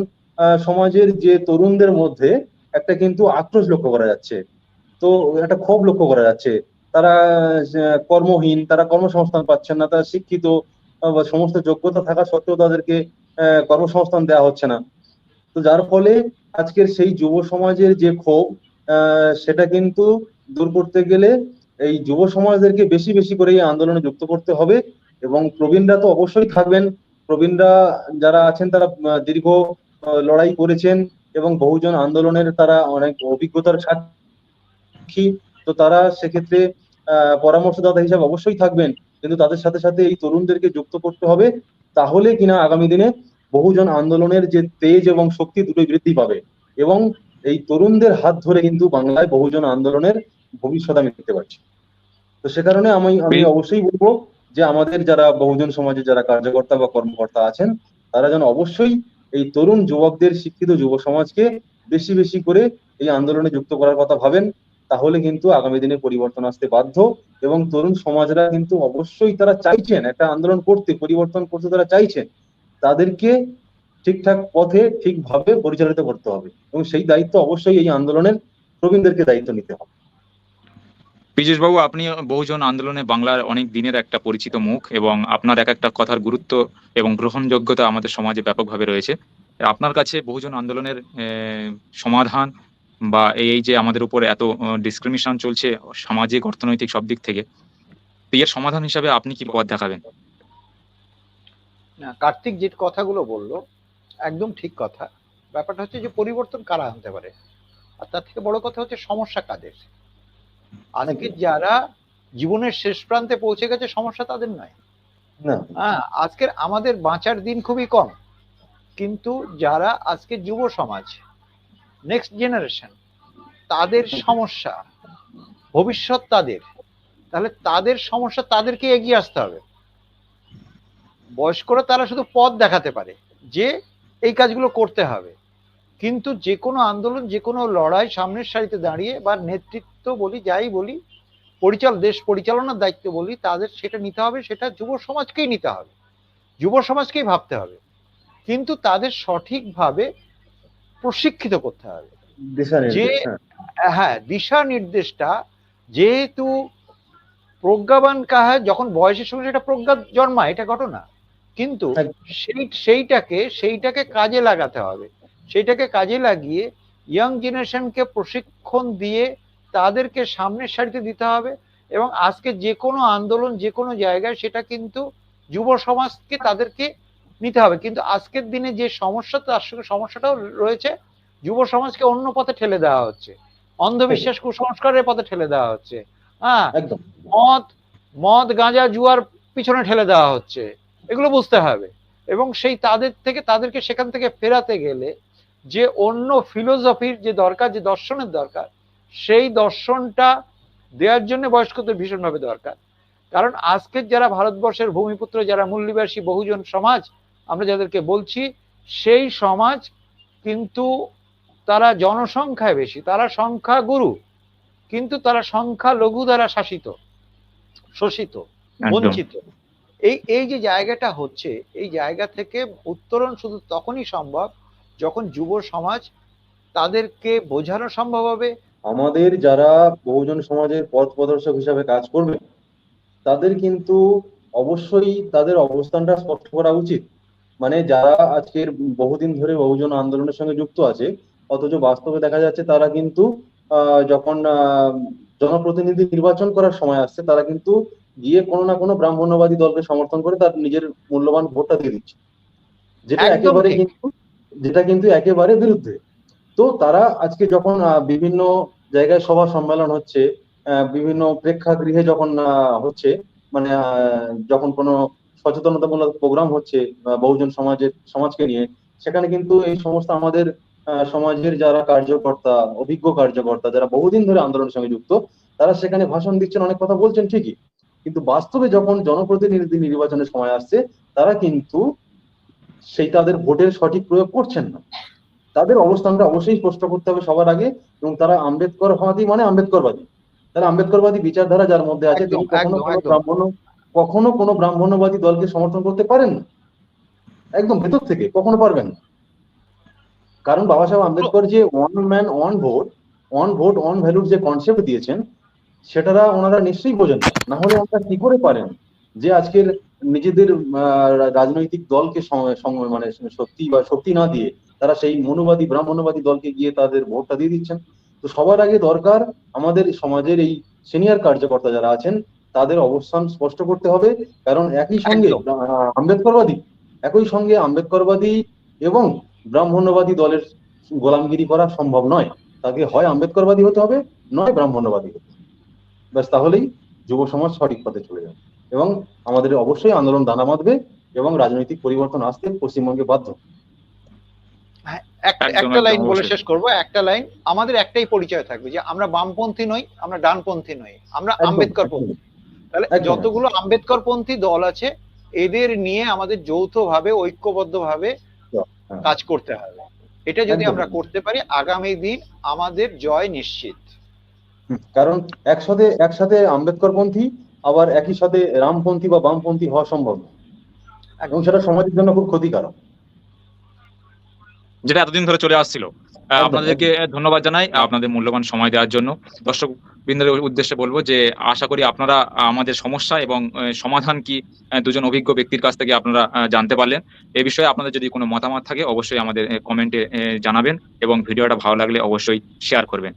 সমাজের যে তরুণদের মধ্যে একটা কিন্তু আক্রোশ লক্ষ্য করা যাচ্ছে। তো একটা ক্ষোভ লক্ষ্য করা যাচ্ছে। তারা কর্মহীন, তারা কর্মসংস্থান পাচ্ছেন না, তারা শিক্ষিত বা সমস্ত যোগ্যতা থাকা সত্ত্বেও তাদেরকে কর্মসংস্থান দেওয়া হচ্ছে না। তো যার ফলে আজকের সেই যুব সমাজের যে ক্ষোভ, সেটা কিন্তু দূর করতে গেলে এই যুব সমাজদেরকে বেশি বেশি করে এই আন্দোলনে যুক্ত করতে হবে। এবং প্রবীণরা তো অবশ্যই থাকবেন। প্রবীণরা যারা আছেন তারা দীর্ঘ লড়াই করেছেন এবং বহুজন আন্দোলনের তারা অনেক অভিজ্ঞতার সাক্ষী। তো তারা সেক্ষেত্রে পরামর্শদাতা হিসাবে অবশ্যই থাকবেন, কিন্তু তাদের সাথে সাথে এই তরুণদেরকে যুক্ত করতে হবে। তাহলে কিনা আগামী দিনে বহুজন আন্দোলনের যে তেজ এবং শক্তি দুটোই বৃদ্ধি পাবে। এবং এই তরুণদের হাত ধরে কিন্তু বাংলায় বহুজন আন্দোলনের ভবিষ্যৎ আমি দেখতে পাচ্ছি। তো সে কারণে আমি অবশ্যই বলবো যে আমাদের যারা বহুজন সমাজে যারা কার্যকর্তা বা কর্মকর্তা আছেন, তারা যেন অবশ্যই এই তরুণ যুবকদের, শিক্ষিত যুব সমাজকে বেশি বেশি করে এই আন্দোলনে যুক্ত করার কথা ভাবেন। তাহলে কিন্তু আগামী দিনে পরিবর্তন আসতে বাধ্য। এবং তরুণ সমাজরা কিন্তু অবশ্যই তারা চাইছেন একটা আন্দোলন করতে, পরিবর্তন করতে তারা চাইছেন। তাদেরকে ঠিকঠাক পথে ঠিকভাবে পরিচালিত করতে হবে এবং সেই দায়িত্ব অবশ্যই এই আন্দোলনের প্রবীণদেরকে দায়িত্ব নিতে হবে। পীযূষ বাবু, আপনি বহুজন আন্দোলনে বাংলার অনেক দিনের একটা পরিচিত মুখ এবং আপনার এক একটা কথার গুরুত্ব এবং গ্রহণযোগ্যতা আমাদের সমাজে ব্যাপকভাবে রয়েছে। আপনার কাছে বহুজন আন্দোলনের সমাধান বা এই যে আমাদের উপর এত ডিসক্রিমিনেশন চলছে সামাজিক, অর্থনৈতিক সব দিক থেকে, তো এর সমাধান হিসাবে আপনি কি পথ দেখাবেন? না, কার্তিক যে কথাগুলো বললো একদম ঠিক কথা। ব্যাপারটা হচ্ছে যে পরিবর্তন কারা আনতে পারে, আর তার থেকে বড় কথা হচ্ছে সমস্যা কাদের। আজকে যারা জীবনের শেষ প্রান্তে পৌঁছে গেছে, সমস্যা তাদের নয়। না, হ্যাঁ, আজকের আমাদের বাঁচার দিন খুবই কম, কিন্তু যারা আজকে যুব সমাজ, নেক্সট জেনারেশন, তাদের সমস্যা, ভবিষ্যৎ তাদের, তাহলে তাদের সমস্যা তাদেরকে এগিয়ে আসতে হবে। বয়স্করা তারা শুধু পথ দেখাতে পারে যে এই কাজগুলো করতে হবে, কিন্তু যে কোনো আন্দোলন, যে কোনো লড়াই সামনের সারিতে দাঁড়িয়ে বা নেতৃত্ব বলি, যাই বলি, দেশ পরিচালনার দায়িত্ব বলি, তাদের সেটা নিতে হবে, সেটা যুব সমাজকেই নিতে হবে, যুব সমাজকেই ভাবতে হবে, কিন্তু তাদের সঠিকভাবে প্রশিক্ষিত করতে হবে। যে হ্যাঁ, দিশা নির্দেশটা, যেহেতু প্রজ্ঞাবান কাহা, যখন বয়সের সঙ্গে একটা প্রজ্ঞা জন্মায়, এটা ঘটনা, কিন্তু সেইটাকে কাজে লাগাতে হবে। সেইটাকে কাজে লাগিয়ে ইয়াং জেনারেশনকে প্রশিক্ষণ দিয়ে তাদেরকে সামনের সারিতে দিতে হবে। এবং আজকে যে কোনো আন্দোলন যে কোনো জায়গায় সেটা কিন্তু যুব সমাজকে তাদেরকে নিতে হবে। কিন্তু আজকের দিনে যে সমস্যা, তার সঙ্গে সমস্যাটাও রয়েছে, যুব সমাজকে অন্য পথে ঠেলে দেওয়া হচ্ছে, অন্ধবিশ্বাস কুসংস্কারের পথে ঠেলে দেওয়া হচ্ছে। হ্যাঁ, একদম মদ মদ গাঁজা জুয়ার পিছনে ঠেলে দেওয়া হচ্ছে, এগুলো বুঝতে হবে। এবং সেই তাদেরকে সেখান থেকে ফেরাতে গেলে যে অন্য ফিলোসফির যে দরকার, যে দর্শনের দরকার, সেই দর্শনটা দেওয়ার জন্য বয়স্কদের ভীষণভাবে দরকার। কারণ আজকের যারা ভারতবর্ষের ভূমিপুত্র, যারা মূল্যবাসী বহুজন সমাজ আমরা যাদেরকে বলছি, সেই সমাজ কিন্তু তারা জনসংখ্যায় বেশি, তারা সংখ্যাগুরু, কিন্তু তারা সংখ্যা লঘু দ্বারা শাসিত, শোষিত, একদম বঞ্চিত। এই যে জায়গাটা হচ্ছে, এই জায়গা থেকে উত্তরণ শুধু তখনই সম্ভব যখন যুব সমাজ তাদেরকে বোঝানো সম্ভব হবে। আমাদের যারা বহুজন সমাজের পথ প্রদর্শক হিসাবে কাজ করবে, তাদের কিন্তু অবশ্যই তাদের অবস্থানটা স্পষ্ট করা উচিত। মানে যারা আজকের বহুদিন ধরে বহুজন আন্দোলনের সঙ্গে যুক্ত আছে, অথচ বাস্তবে দেখা যাচ্ছে তারা কিন্তু যখন জনপ্রতিনিধি নির্বাচন করার সময় আসছে, তারা কিন্তু গিয়ে কোনো না কোনো ব্রাহ্মণ্যবাদী দলকে সমর্থন করে তার নিজের মূল্যবান ভোটটা দিয়ে দিচ্ছে, যেটা একদম একেবারে ঠিক। কিন্তু যেটা কিন্তু একেবারে বিরুদ্ধে। তো তারা আজকে যখন বিভিন্ন জায়গায় সভা সম্মেলন হচ্ছে, বিভিন্ন প্রেক্ষাগৃহে যখন হচ্ছে, মানে যখন কোনো সচেতনতামূলক প্রোগ্রাম হচ্ছে বহুজন সমাজকে নিয়ে, সেখানে কিন্তু এই সমস্ত আমাদের সমাজের যারা কার্যকর্তা, অভিজ্ঞ কার্যকর্তা যারা বহুদিন ধরে আন্দোলনের সঙ্গে যুক্ত, তারা সেখানে ভাষণ দিচ্ছেন, অনেক কথা বলছেন ঠিকই, কিন্তু বাস্তবে যখন জনপ্রতিনিধি নির্বাচনের সময় আসছে, তারা কিন্তু সেই তাদের ভোটের সঠিক প্রয়োগ করছেন না। তাদের অবস্থানটা অবশ্যই স্পষ্ট করতে হবে সবার আগে। এবং তারা আম্বেদকরবাদী, মানে আম্বেদকরবাদী, তারা আম্বেদকরবাদী বিচারধারা যার মধ্যে আছে, একদম তিনি কখনো একদম কোনো একদম কখনো কোনো ব্রাহ্মণ্যবাদী দলকে সমর্থন করতে পারেন না, একদম ভেতর থেকে কখনো পারবেন না। কারণ বাবা সাহেব তো আম্বেদকর যে one man one vote one ভ্যালুর যে কনসেপ্ট দিয়েছেন, সেটা ওনারা নিশ্চয়ই বোঝেন না। না হলে ওনারা কি করে পারেন যে আজকের নিজেদের রাজনৈতিক দলকে মানে শক্তি না দিয়ে তারা সেই মনুবাদী ব্রাহ্মণ্যবাদী দলকে গিয়ে তাদের ভোটটা দিয়ে দিচ্ছেন। তো সবার আগে দরকার আমাদের সমাজের এই সিনিয়র কার্যকর্তা যারা আছেন, তাদের অবস্থান স্পষ্ট করতে হবে। কারণ একদম আম্বেদকরবাদী আম্বেদকরবাদী এবং ব্রাহ্মণ্যবাদী দলের গোলামগিরি করা সম্ভব নয়। তাকে হয় আম্বেদকরবাদী হতে হবে, নয় ব্রাহ্মণ্যবাদী হতে হবে। ব্যাস, তাহলেই যুব সমাজ সঠিক পথে চলে যাবে এবং আমাদের অবশ্যই আন্দোলন দানা বাঁধবে এবং রাজনৈতিক পরিবর্তন আসতে পশ্চিমবঙ্গে বাধ্য। হ্যাঁ, একদম একটা একদম লাইন বলে অবশ্যই। শেষ করব। একটা লাইন, আমাদের একটাই পরিচয় থাকবে যে আমরা বামপন্থী নই, আমরা ডানপন্থী নই, আমরা একদম আম্বেদকর একদম পন্থী। তাহলে একদম যতগুলো আম্বেদকর পন্থী দল আছে, এদের নিয়ে আমাদের যৌথভাবে, ঐক্যবদ্ধভাবে হ্যাঁ, কাজ করতে হবে। এটা যদি একদম। আমরা করতে পারি, আগামী দিন আমাদের জয় নিশ্চিত। কারণ একসাথে একসাথে আম্বেদকরপন্থী আবার একই সাথে রামপন্থী বা বামপন্থী হওয়া সম্ভব না, এবং একদম সেটা সমাজের জন্য খুব ক্ষতিকারক। যেটা এতদিন ধরে চলে আসছিল। একদম আপনাদেরকে একদম ধন্যবাদ জানাই আপনাদের মূল্যবান সময় দেওয়ার জন্য। দর্শক বৃন্দের উদ্দেশ্যে বলবো যে আশা করি আপনারা আমাদের সমস্যা এবং সমাধান কি দুজন অভিজ্ঞ ব্যক্তির কাছ থেকে আপনারা জানতে পারলেন। এ বিষয়ে আপনাদের যদি কোনো মতামত থাকে অবশ্যই আমাদের কমেন্টে জানাবেন এবং ভিডিওটা ভালো লাগলে অবশ্যই শেয়ার করবেন।